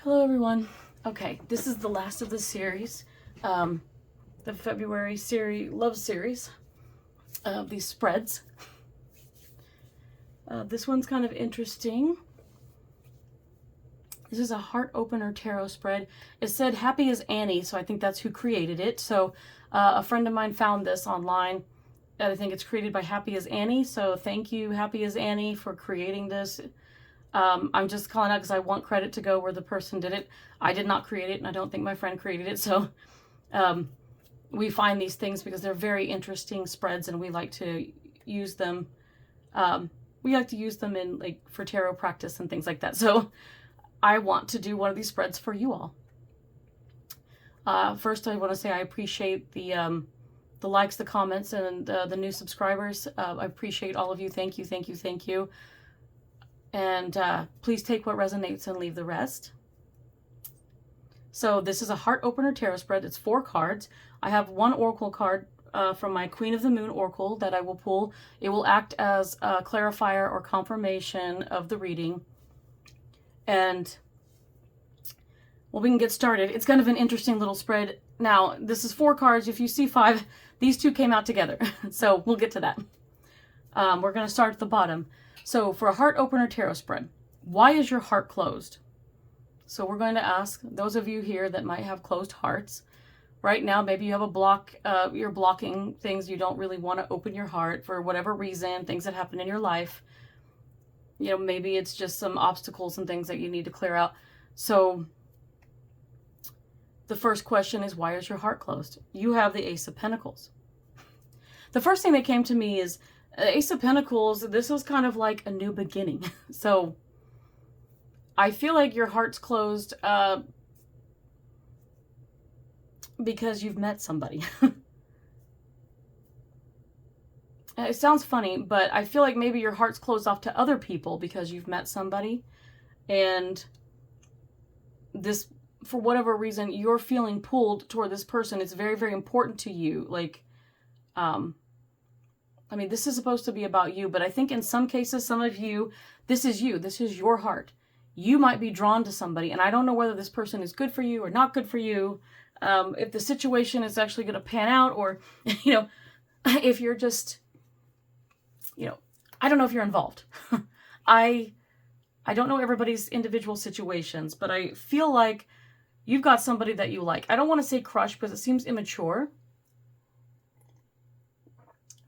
Hello everyone. Okay, this is the last of the series, the February Love Series of these spreads. This one's kind of interesting. This is a heart opener tarot spread. It said happy as Annie, so I think that's who created it. So a friend of mine found this online. I think it's created by Happy as Annie, so thank you Happy as Annie for creating this. I'm just calling out because I want credit to go where the person did it. I did not create it, and I don't think my friend created it. So we find these things because they're very interesting spreads, and we like to use them. We like to use them in for tarot practice and things like that. So I want to do one of these spreads for you all. First, I want to say I appreciate the likes, the comments, and the new subscribers. I appreciate all of you. Thank you, thank you, thank you. And please take what resonates and leave the rest. So this is a heart opener tarot spread. It's 4 cards. I have one oracle card from my Queen of the Moon oracle that I will pull. It will act as a clarifier or confirmation of the reading. And well, we can get started. It's kind of an interesting little spread. Now, this is 4 cards. If you see 5, these 2 came out together. So we'll get to that. We're going to start at the bottom. So for a heart opener tarot spread, why is your heart closed? So we're going to ask those of you here that might have closed hearts. Right now, maybe you have a block, you're blocking things. You don't really want to open your heart for whatever reason, things that happen in your life. You know, maybe it's just some obstacles and things that you need to clear out. So the first question is, why is your heart closed? You have the Ace of Pentacles. The first thing that came to me is Ace of Pentacles. This was kind of like a new beginning. So I feel like your heart's closed because you've met somebody. It sounds funny, but I feel like maybe your heart's closed off to other people because you've met somebody. And this, for whatever reason, you're feeling pulled toward this person. It's very, very important to you. I mean, this is supposed to be about you, but I think in some cases, some of you, this is you. This is your heart. You might be drawn to somebody, and I don't know whether this person is good for you or not good for you. If the situation is actually going to pan out, or, you know, if you're just, you know, I don't know if you're involved. I don't know everybody's individual situations, but I feel like you've got somebody that you like. I don't want to say crush because it seems immature.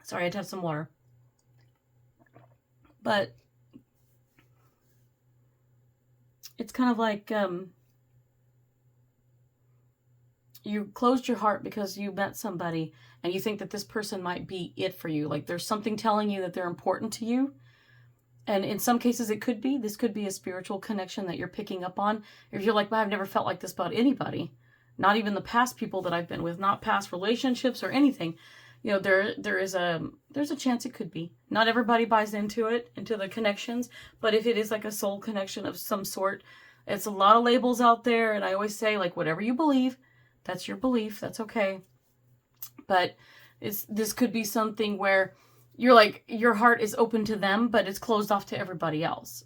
Sorry, I had to have some water. But it's kind of like you closed your heart because you met somebody and you think that this person might be it for you. Like there's something telling you that they're important to you. And in some cases it could be. This could be a spiritual connection that you're picking up on. If you're like, well, I've never felt like this about anybody. Not even the past people that I've been with. Not past relationships or anything. You know, there's a chance it could be. Not everybody buys into it, into the connections, but if it is like a soul connection of some sort, it's a lot of labels out there, and I always say, like, whatever you believe, that's your belief, that's okay. But this could be something where you're like, your heart is open to them, but it's closed off to everybody else.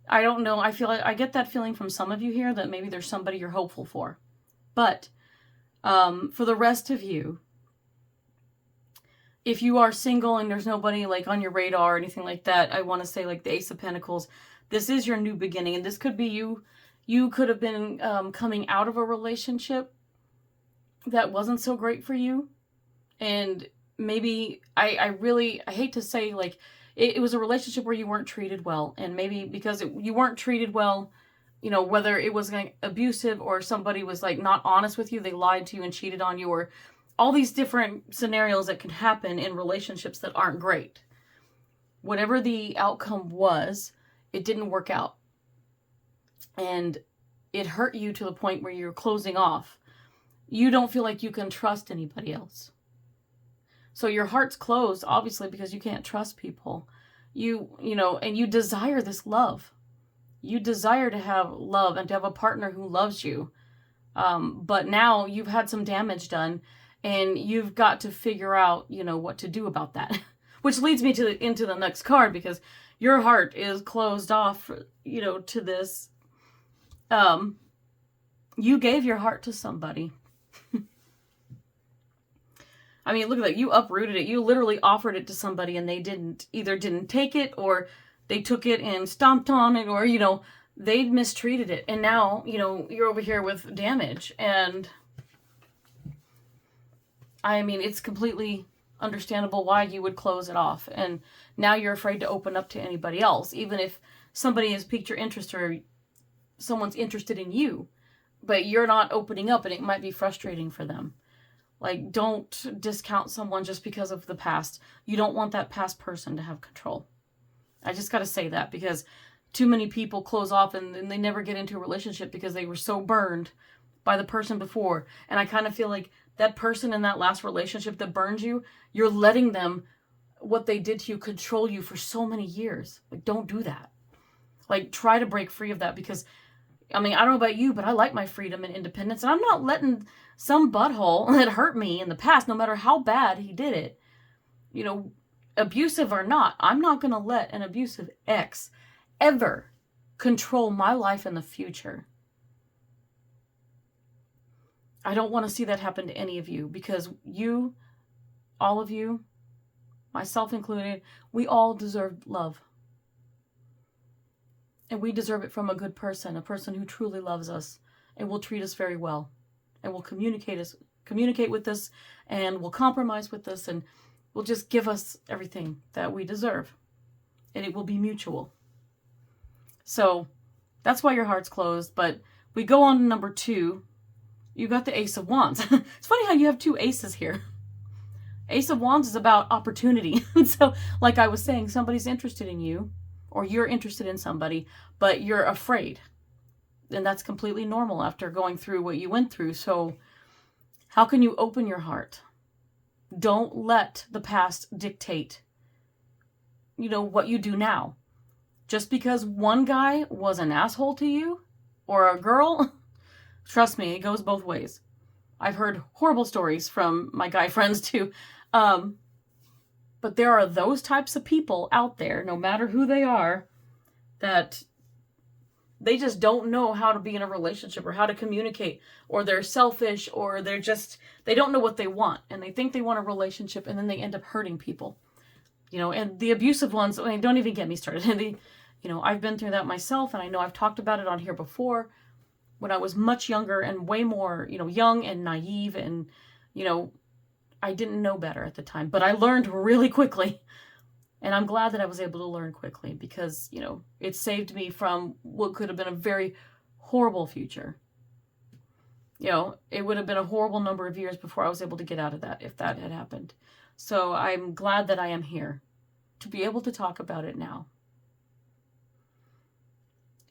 I don't know, I feel like I get that feeling from some of you here that maybe there's somebody you're hopeful for. But for the rest of you, if you are single and there's nobody like on your radar or anything like that, I want to say like the Ace of Pentacles, this is your new beginning. And this could be you. You could have been coming out of a relationship that wasn't so great for you. And maybe, I hate to say like, it was a relationship where you weren't treated well. And maybe because you weren't treated well, you know, whether it was like abusive or somebody was like not honest with you, they lied to you and cheated on you, or all these different scenarios that can happen in relationships that aren't great. Whatever the outcome was, it didn't work out. And it hurt you to the point where you're closing off. You don't feel like you can trust anybody else. So your heart's closed, obviously, because you can't trust people. You know, and you desire this love. You desire to have love and to have a partner who loves you. But now you've had some damage done. And you've got to figure out, you know, what to do about that. Which leads me into the next card, because your heart is closed off, you know, to this. You gave your heart to somebody. I mean, look at that. You uprooted it. You literally offered it to somebody and they either didn't take it, or they took it and stomped on it, or, they mistreated it. And now, you're over here with damage. And I mean, it's completely understandable why you would close it off. And now you're afraid to open up to anybody else, even if somebody has piqued your interest or someone's interested in you, but you're not opening up, and it might be frustrating for them. Like, don't discount someone just because of the past. You don't want that past person to have control. I just got to say that, because too many people close off and they never get into a relationship because they were so burned by the person before. And I kind of feel like that person in that last relationship that burned you, you're letting them, what they did to you, control you for so many years. Like, don't do that. Like, try to break free of that, because I mean, I don't know about you, but I like my freedom and independence, and I'm not letting some butthole that hurt me in the past, no matter how bad he did it, abusive or not, I'm not going to let an abusive ex ever control my life in the future. I don't want to see that happen to any of you, because you, all of you, myself included, we all deserve love. And we deserve it from a good person, a person who truly loves us and will treat us very well, and will communicate with us, and will compromise with us, and will just give us everything that we deserve. And it will be mutual. So that's why your heart's closed. But we go on to number 2. You got the Ace of Wands. It's funny how you have 2 aces here. Ace of Wands is about opportunity. And so, like I was saying, somebody's interested in you, or you're interested in somebody, but you're afraid. And that's completely normal after going through what you went through. So how can you open your heart? Don't let the past dictate, what you do now. Just because one guy was an asshole to you, or a girl, trust me, it goes both ways. I've heard horrible stories from my guy friends too. But there are those types of people out there, no matter who they are, that they just don't know how to be in a relationship or how to communicate, or they're selfish, or they don't know what they want, and they think they want a relationship, and then they end up hurting people. And the abusive ones, I mean, don't even get me started. I've been through that myself, and I know I've talked about it on here before, when I was much younger and way more, young and naive, and, I didn't know better at the time, but I learned really quickly. And I'm glad that I was able to learn quickly, because, it saved me from what could have been a very horrible future. It would have been a horrible number of years before I was able to get out of that, if that had happened. So I'm glad that I am here to be able to talk about it now.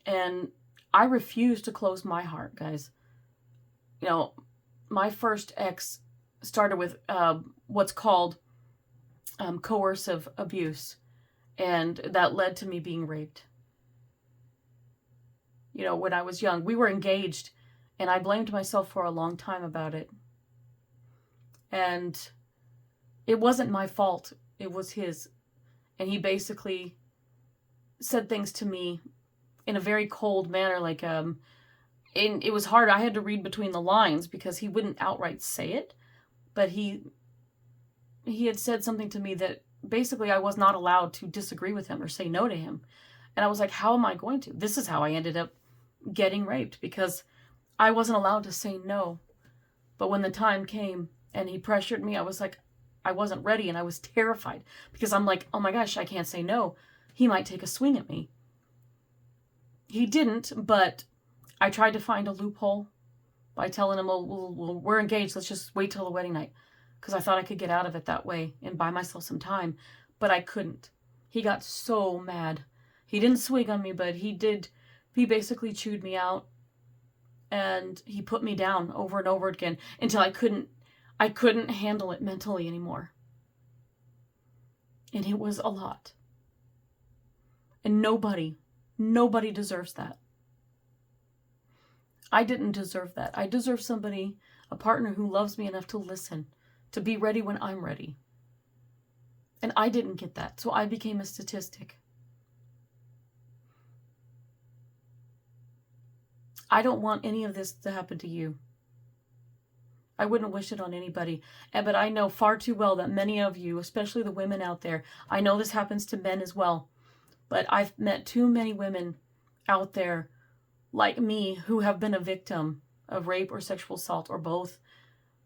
And I refuse to close my heart, guys. My first ex started with what's called coercive abuse, and that led to me being raped. When I was young, we were engaged, and I blamed myself for a long time about it. And it wasn't my fault, it was his. And he basically said things to me in a very cold manner, like, and it was hard. I had to read between the lines, because he wouldn't outright say it, but he had said something to me that basically I was not allowed to disagree with him or say no to him. And I was like, how am I going to? This is how I ended up getting raped, because I wasn't allowed to say no. But when the time came and he pressured me, I was like, I wasn't ready, and I was terrified, because I'm like, oh my gosh, I can't say no. He might take a swing at me. He didn't, but I tried to find a loophole by telling him, well, we're engaged, let's just wait till the wedding night. Because I thought I could get out of it that way and buy myself some time. But I couldn't. He got so mad. He didn't swing on me, but he basically chewed me out. And he put me down over and over again until I couldn't handle it mentally anymore. And it was a lot. And nobody deserves that. I didn't deserve that. I deserve somebody, a partner who loves me enough to listen, to be ready when I'm ready. And I didn't get that, so I became a statistic. I don't want any of this to happen to you. I wouldn't wish it on anybody. But I know far too well that many of you, especially the women out there, I know this happens to men as well, but I've met too many women out there like me who have been a victim of rape or sexual assault or both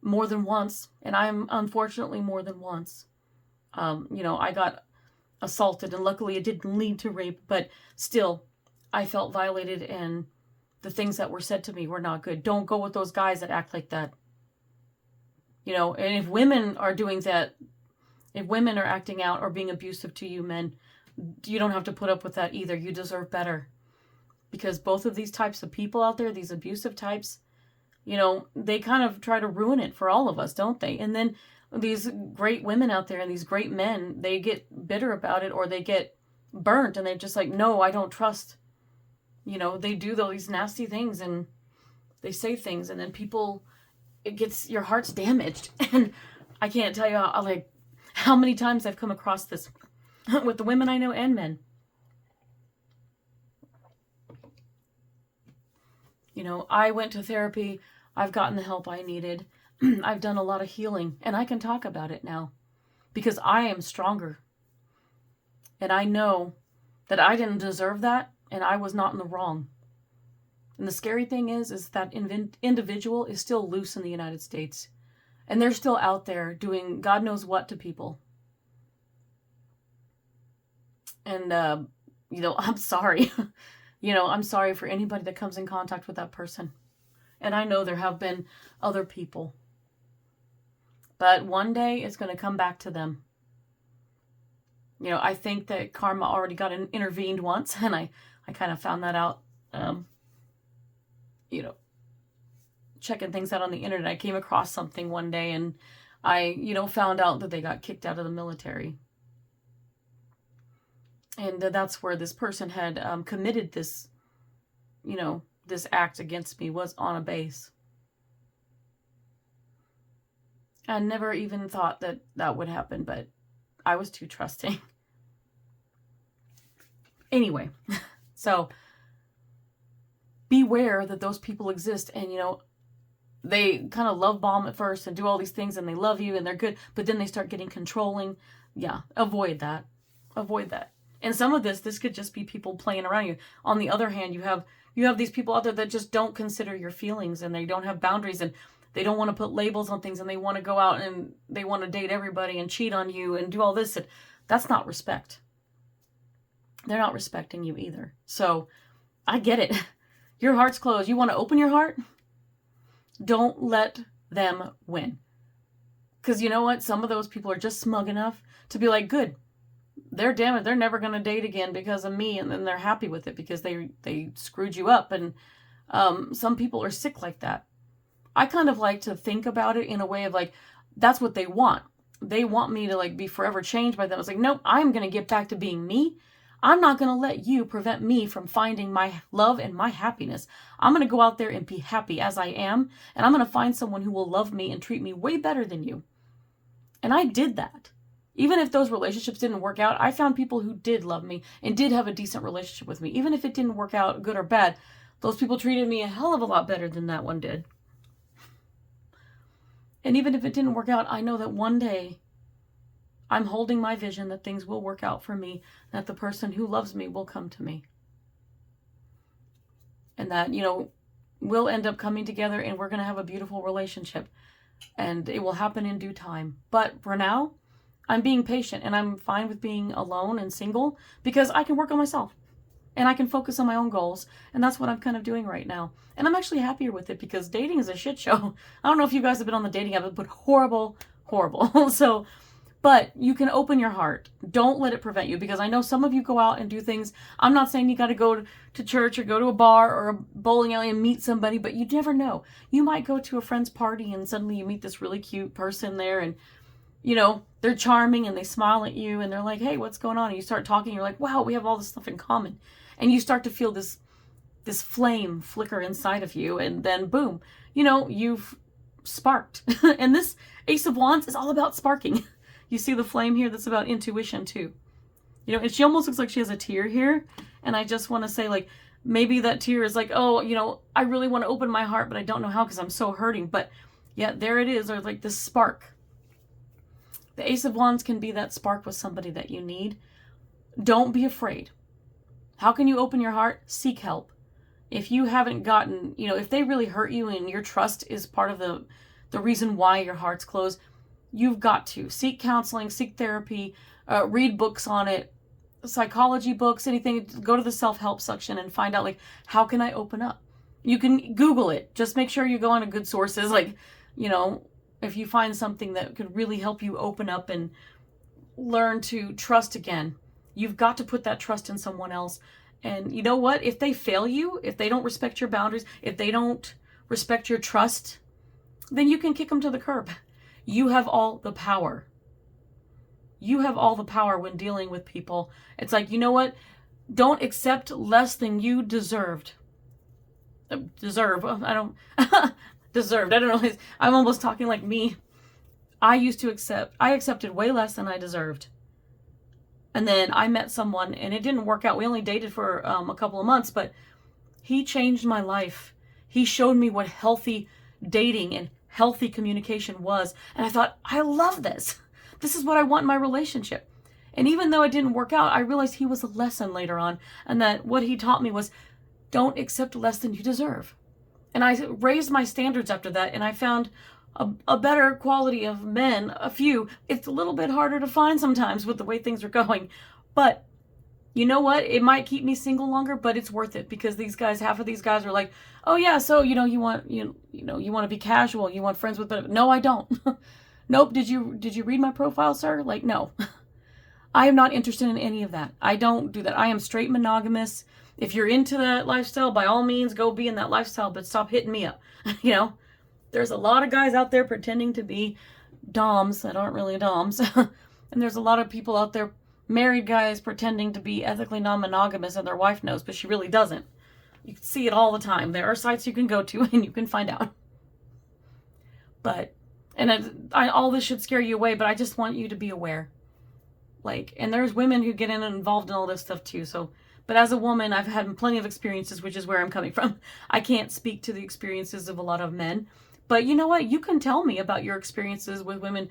more than once. And I'm unfortunately more than once. I got assaulted and luckily it didn't lead to rape, but still I felt violated and the things that were said to me were not good. Don't go with those guys that act like that. And if women are doing that, if women are acting out or being abusive to you men, you don't have to put up with that either. You deserve better. Because both of these types of people out there, these abusive types, they kind of try to ruin it for all of us, don't they? And then these great women out there and these great men, they get bitter about it or they get burnt and they're just like, no, I don't trust. They do these nasty things and they say things and then it gets, your heart's damaged. And I can't tell you how many times I've come across this with the women I know and men. I went to therapy. I've gotten the help I needed. I've done a lot of healing and I can talk about it now because I am stronger. And I know that I didn't deserve that and I was not in the wrong. And the scary thing is that individual is still loose in the United States. And they're still out there doing God knows what to people. And, I'm sorry. I'm sorry for anybody that comes in contact with that person. And I know there have been other people. But one day it's going to come back to them. I think that karma already got intervened once. And I kind of found that out. Checking things out on the internet, I came across something one day and I, found out that they got kicked out of the military. And that's where this person had committed this, this act against me was on a base. I never even thought that that would happen, but I was too trusting. Anyway, so beware that those people exist and, they kind of love bomb at first and do all these things and they love you and they're good, but then they start getting controlling. Yeah, avoid that. Avoid that. And some of this could just be people playing around you. On the other hand, you have these people out there that just don't consider your feelings and they don't have boundaries and they don't want to put labels on things and they want to go out and they want to date everybody and cheat on you and do all this. And that's not respect. They're not respecting you either. So I get it. Your heart's closed. You want to open your heart? Don't let them win. Because you know what? Some of those people are just smug enough to be like, good. They're never going to date again because of me. And then they're happy with it because they screwed you up. And some people are sick like that. I kind of like to think about it in a way of like, that's what they want. They want me to be forever changed by them. It's like, nope, I'm going to get back to being me. I'm not going to let you prevent me from finding my love and my happiness. I'm going to go out there and be happy as I am. And I'm going to find someone who will love me and treat me way better than you. And I did that. Even if those relationships didn't work out, I found people who did love me and did have a decent relationship with me. Even if it didn't work out good or bad, those people treated me a hell of a lot better than that one did. And even if it didn't work out, I know that one day I'm holding my vision that things will work out for me, that the person who loves me will come to me. And that, we'll end up coming together and we're going to have a beautiful relationship. And it will happen in due time. But for now, I'm being patient and I'm fine with being alone and single because I can work on myself. And I can focus on my own goals. And that's what I'm kind of doing right now. And I'm actually happier with it because dating is a shit show. I don't know if you guys have been on the dating app, but horrible. So... But you can open your heart. Don't let it prevent you because I know some of you go out and do things. I'm not saying you got to go to church or go to a bar or a bowling alley and meet somebody, but you never know. You might go to a friend's party and suddenly you meet this really cute person there and, they're charming and they smile at you and they're like, hey, what's going on? And you start talking. You're like, wow, we have all this stuff in common. And you start to feel this flame flicker inside of you. And then boom, you've sparked. And this Ace of Wands is all about sparking. You see the flame here? That's about intuition too. And she almost looks like she has a tear here. And I just want to say Maybe that tear is like, oh, I really want to open my heart, but I don't know how because I'm so hurting. But yeah, there it is. There's like this spark. The Ace of Wands can be that spark with somebody that you need. Don't be afraid. How can you open your heart? Seek help. If you haven't gotten, if they really hurt you and your trust is part of the reason why your heart's closed, you've got to seek counseling, seek therapy, read books on it, psychology books, anything. Go to the self-help section and find out, like, how can I open up? You can Google it. Just make sure you go on to good sources. Like, if you find something that could really help you open up and learn to trust again, you've got to put that trust in someone else. And you know what? If they fail you, if they don't respect your boundaries, if they don't respect your trust, then you can kick them to the curb. You have all the power. You have all the power when dealing with people. It's like, you know what? Don't accept less than you deserved. Deserve. I don't... deserved. I don't know. I'm almost talking like me. I accepted way less than I deserved. And then I met someone and it didn't work out. We only dated for a couple of months, but he changed my life. He showed me what healthy dating and healthy communication was. And I thought, I love this. This is what I want in my relationship. And even though it didn't work out, I realized he was a lesson later on. And that what he taught me was, don't accept less than you deserve. And I raised my standards after that. And I found a better quality of men, a few. It's a little bit harder to find sometimes with the way things are going. But you know what? It might keep me single longer, but it's worth it, because these guys, half of these guys are like, oh yeah, so you want to be casual, you want friends with, but no, I don't. Nope. Did you read my profile, sir? Like, no. I am not interested in any of that. I don't do that. I am straight monogamous. If you're into that lifestyle, by all means, go be in that lifestyle, but stop hitting me up. There's a lot of guys out there pretending to be doms that aren't really doms. And there's a lot of people out there, married guys, pretending to be ethically non-monogamous, and their wife knows, but she really doesn't. You can see it all the time. There are sites you can go to and you can find out. But, and all this should scare you away, but I just want you to be aware. And there's women who get involved in all this stuff too. So, but as a woman, I've had plenty of experiences, which is where I'm coming from. I can't speak to the experiences of a lot of men. But you know what? You can tell me about your experiences with women.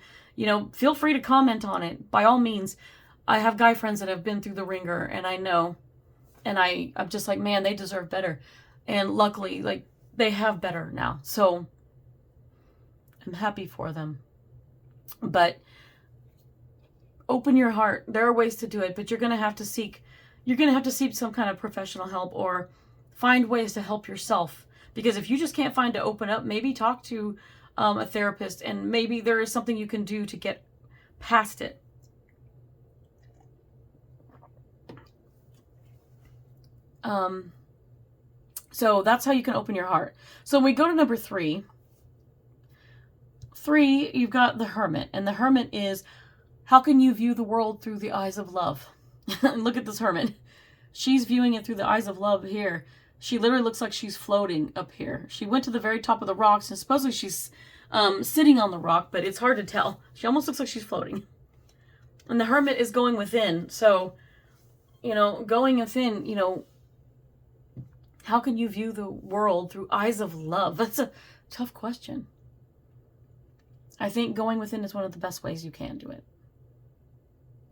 Feel free to comment on it. By all means. I have guy friends that have been through the ringer, and I know. And I'm just like, man, they deserve better. And luckily, they have better now. So I'm happy for them. But open your heart. There are ways to do it, but you're going to have to seek some kind of professional help, or find ways to help yourself. Because if you just can't find to open up, maybe talk to a therapist, and maybe there is something you can do to get past it. So that's how you can open your heart. So when we go to number 3, you've got the Hermit. And the Hermit is, how can you view the world through the eyes of love? Look at this Hermit. She's viewing it through the eyes of love here. She literally looks like she's floating up here. She went to the very top of the rocks, and supposedly she's sitting on the rock, but it's hard to tell. She almost looks like she's floating. And the Hermit is going within. So, going within, how can you view the world through eyes of love? That's a tough question. I think going within is one of the best ways you can do it.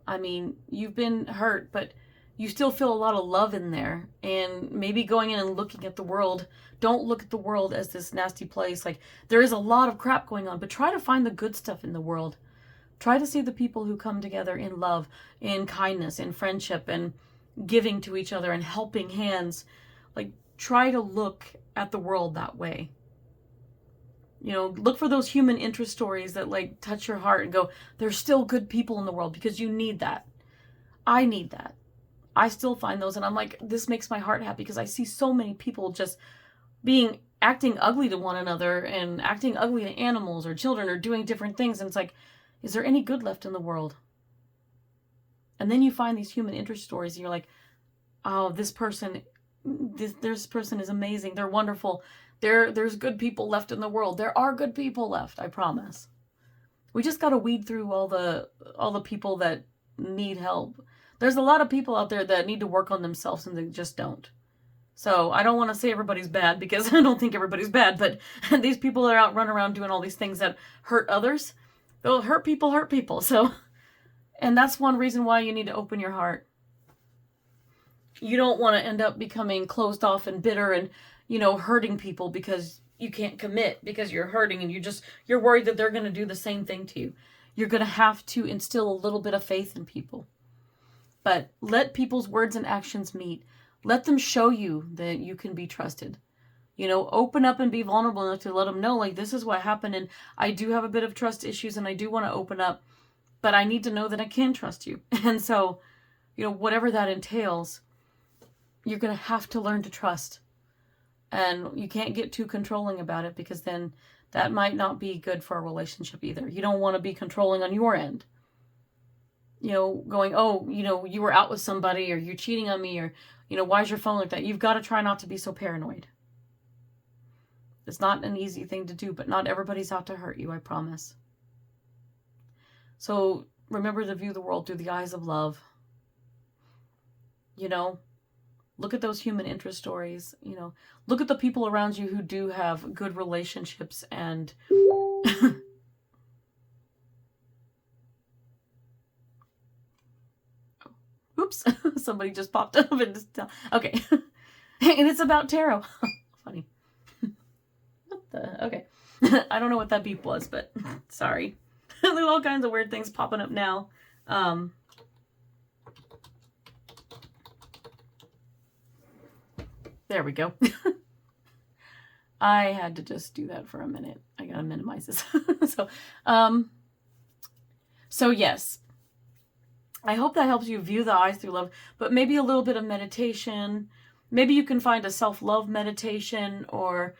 I mean, you've been hurt, but you still feel a lot of love in there. And maybe going in and looking at the world, don't look at the world as this nasty place. There is a lot of crap going on, but try to find the good stuff in the world. Try to see the people who come together in love, in kindness, in friendship, and giving to each other and helping hands. Try to look at the world that way. Look for those human interest stories that touch your heart and go, there's still good people in the world, because you need that. I need that. I still find those, and I'm like, this makes my heart happy, because I see so many people just acting ugly to one another, and acting ugly to animals or children, or doing different things. And it's like, is there any good left in the world? And then you find these human interest stories, and you're like, oh, this person is amazing. They're wonderful. There's good people left in the world. There are good people left, I promise. We just got to weed through all the people that need help. There's a lot of people out there that need to work on themselves, and they just don't. So I don't want to say everybody's bad, because I don't think everybody's bad, but these people that are out running around doing all these things that hurt others, they'll hurt people. So, and that's one reason why you need to open your heart. You don't want to end up becoming closed off and bitter and, hurting people because you can't commit, because you're hurting and you're worried that they're going to do the same thing to you. You're going to have to instill a little bit of faith in people. But let people's words and actions meet. Let them show you that you can be trusted. Open up and be vulnerable enough to let them know, like, this is what happened, and I do have a bit of trust issues, and I do want to open up, but I need to know that I can trust you. And so, whatever that entails, you're going to have to learn to trust. And you can't get too controlling about it, because then that might not be good for a relationship either. You don't want to be controlling on your end. Going, oh, you were out with somebody, or you're cheating on me, or, why is your phone like that? You've got to try not to be so paranoid. It's not an easy thing to do, but not everybody's out to hurt you, I promise. So remember to view the world through the eyes of love. Look at those human interest stories, look at the people around you who do have good relationships, and oops, somebody just popped up and okay. And it's about tarot. Funny. Okay. I don't know what that beep was, but sorry. There's all kinds of weird things popping up now. There we go. I had to just do that for a minute. I gotta minimize this. So yes. I hope that helps you view the eyes through love, but maybe a little bit of meditation. Maybe you can find a self-love meditation, or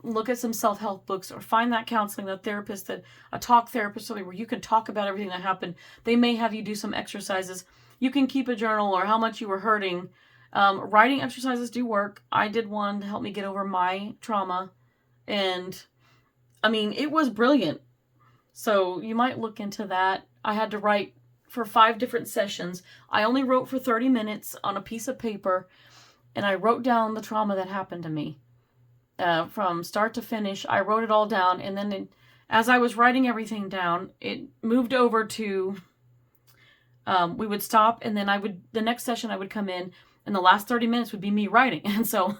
look at some self-help books, or find that counseling, that therapist, a talk therapist, something where you can talk about everything that happened. They may have you do some exercises. You can keep a journal, or how much you were hurting. Writing exercises do work. I did one to help me get over my trauma, and I mean, it was brilliant. So you might look into that. I had to write for 5 different sessions. I only wrote for 30 minutes on a piece of paper, and I wrote down the trauma that happened to me. From start to finish, I wrote it all down, and then as I was writing everything down, it moved over to, we would stop, and then the next session I would come in, and the last 30 minutes would be me writing. And so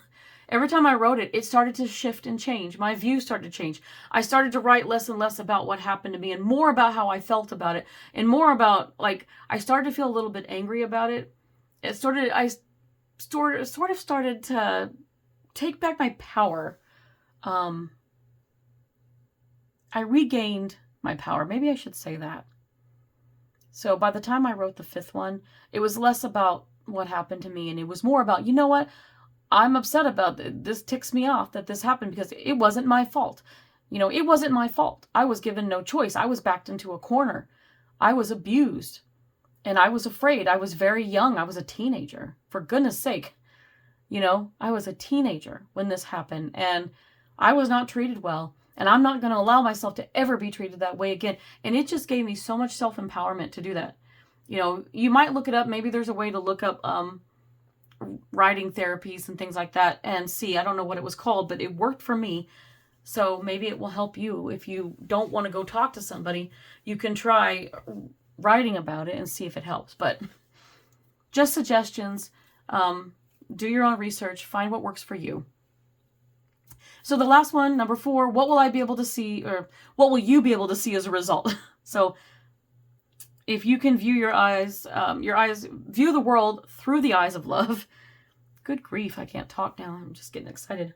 every time I wrote it, it started to shift and change. My view started to change. I started to write less and less about what happened to me, and more about how I felt about it, and more about, like, I started to feel a little bit angry about it. I sort of started to take back my power. I regained my power. Maybe I should say that. So by the time I wrote the 5th one, it was less about what happened to me, and it was more about, you know what? I'm upset about this. This ticks me off that this happened, because it wasn't my fault. It wasn't my fault. I was given no choice. I was backed into a corner. I was abused, and I was afraid. I was very young. I was a teenager, for goodness sake. I was a teenager when this happened, and I was not treated well, and I'm not going to allow myself to ever be treated that way again. And it just gave me so much self-empowerment to do that. You might look it up. Maybe there's a way to look up writing therapies and things like that and see. I don't know what it was called, but it worked for me. So maybe it will help you. If you don't want to go talk to somebody, you can try writing about it and see if it helps. But just suggestions. Do your own research. Find what works for you. So the last one, number 4, what will I be able to see, or what will you be able to see as a result? So if you can view view the world through the eyes of love. Good grief, I can't talk now. I'm just getting excited.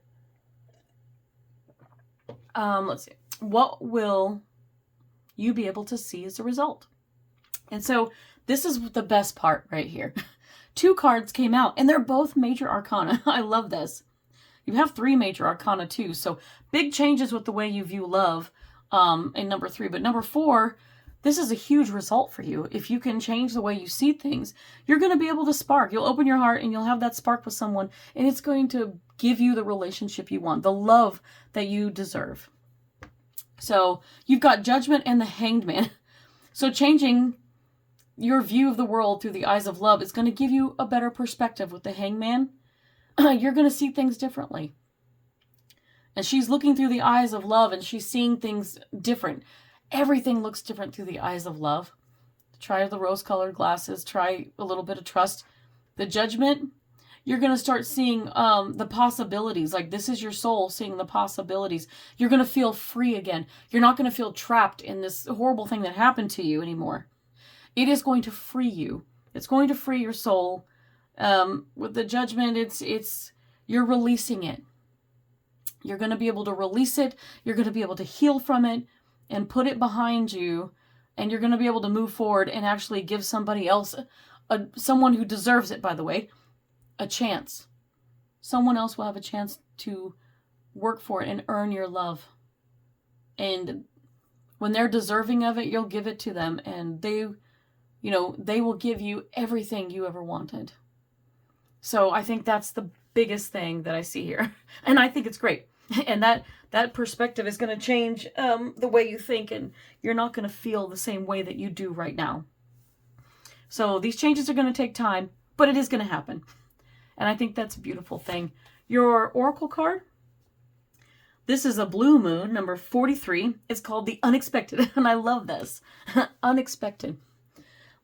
Let's see. What will you be able to see as a result? And so this is the best part right here. 2 cards came out, and they're both major arcana. I love this. You have 3 major arcana too, so big changes with the way you view love in number 3. But number 4, this is a huge result for you. If you can change the way you see things, you're going to be able to spark. You'll open your heart, and you'll have that spark with someone, and it's going to give you the relationship you want, the love that you deserve. So you've got Judgment and the Hanged Man. So changing your view of the world through the eyes of love is going to give you a better perspective with the Hangman. you're going to see things differently. And she's looking through the eyes of love, and she's seeing things different. Everything looks different through the eyes of love. Try the rose-colored glasses. Try a little bit of trust. The Judgment, you're going to start seeing the possibilities. Like, this is your soul seeing the possibilities. You're going to feel free again. You're not going to feel trapped in this horrible thing that happened to you anymore. It is going to free you. It's going to free your soul. With the Judgment, it's you're releasing it. You're going to be able to release it. You're going to be able to heal from it and put it behind you. And you're going to be able to move forward and actually give somebody else, someone who deserves it, by the way, a chance. Someone else will have a chance to work for it and earn your love. And when they're deserving of it, you'll give it to them. And they will give you everything you ever wanted. So I think that's the biggest thing that I see here. And I think it's great. And that perspective is going to change the way you think, and you're not going to feel the same way that you do right now. So these changes are going to take time, but it is going to happen. And I think that's a beautiful thing. Your Oracle card, this is a blue moon, number 43. It's called the Unexpected, and I love this. Unexpected.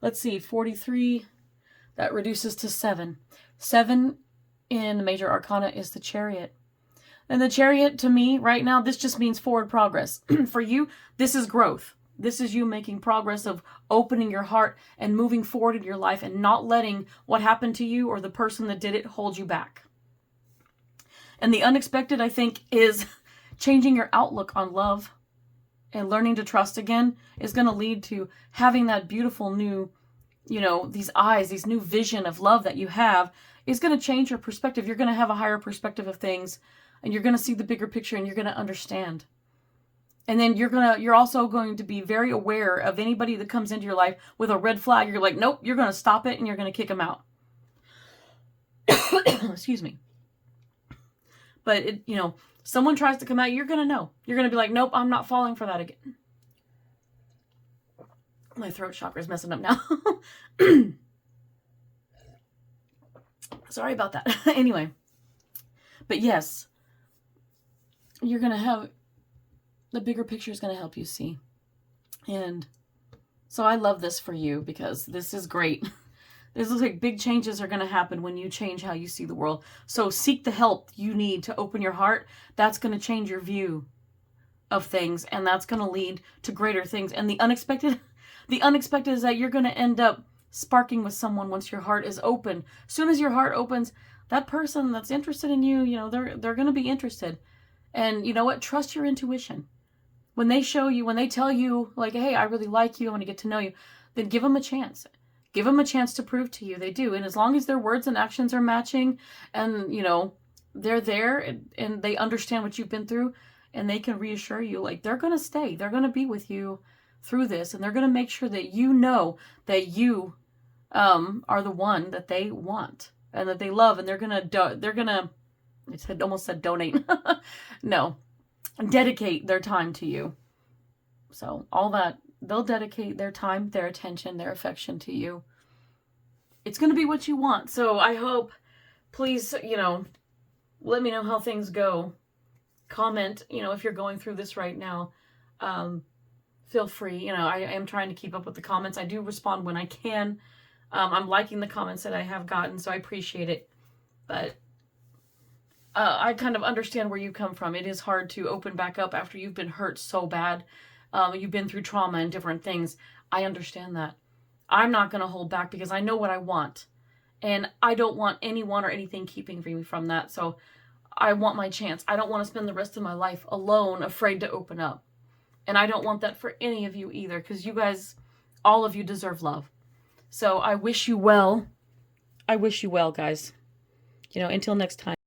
Let's see, 43, that reduces to 7. 7 in the major arcana is the Chariot. And the Chariot, to me, right now, this just means forward progress. For you, this is growth. This is you making progress of opening your heart and moving forward in your life and not letting what happened to you or the person that did it hold you back. And the Unexpected, I think, is changing your outlook on love and learning to trust again is going to lead to having that beautiful new, these eyes, these new vision of love that you have is going to change your perspective. You're going to have a higher perspective of things. And you're going to see the bigger picture, and you're going to understand. And then you're also going to be very aware of anybody that comes into your life with a red flag. You're like, nope, you're going to stop it, and you're going to kick them out. Excuse me. But someone tries to come at you, you're going to know. You're going to be like, nope, I'm not falling for that again. My throat chakra is messing up now. Sorry about that. Anyway. But yes. You're going to have, the bigger picture is going to help you see. And so I love this for you because this is great. This looks like big changes are going to happen when you change how you see the world. So seek the help you need to open your heart. That's going to change your view of things, and that's going to lead to greater things. And the unexpected is that you're going to end up sparking with someone once your heart is open. As soon as your heart opens, that person that's interested in you, they're going to be interested. And you know what? Trust your intuition. When they show you, when they tell you, like, hey, I really like you, I want to get to know you, then give them a chance. Give them a chance to prove to you they do. And as long as their words and actions are matching and, they're there and they understand what you've been through and they can reassure you, like, they're going to stay. They're going to be with you through this. And they're going to make sure that you know that you are the one that they want and that they love. And they're going to, I almost said donate. No, dedicate their time to you. So all that, they'll dedicate their time, their attention, their affection to you. It's going to be what you want. So I hope, please, let me know how things go. Comment, if you're going through this right now. Feel free. I am trying to keep up with the comments. I do respond when I can. I'm liking the comments that I have gotten, so I appreciate it. But I kind of understand where you come from. It is hard to open back up after you've been hurt so bad. You've been through trauma and different things. I understand that. I'm not going to hold back because I know what I want. And I don't want anyone or anything keeping me from that. So I want my chance. I don't want to spend the rest of my life alone, afraid to open up. And I don't want that for any of you either, because you guys, all of you deserve love. So I wish you well. I wish you well, guys. Until next time.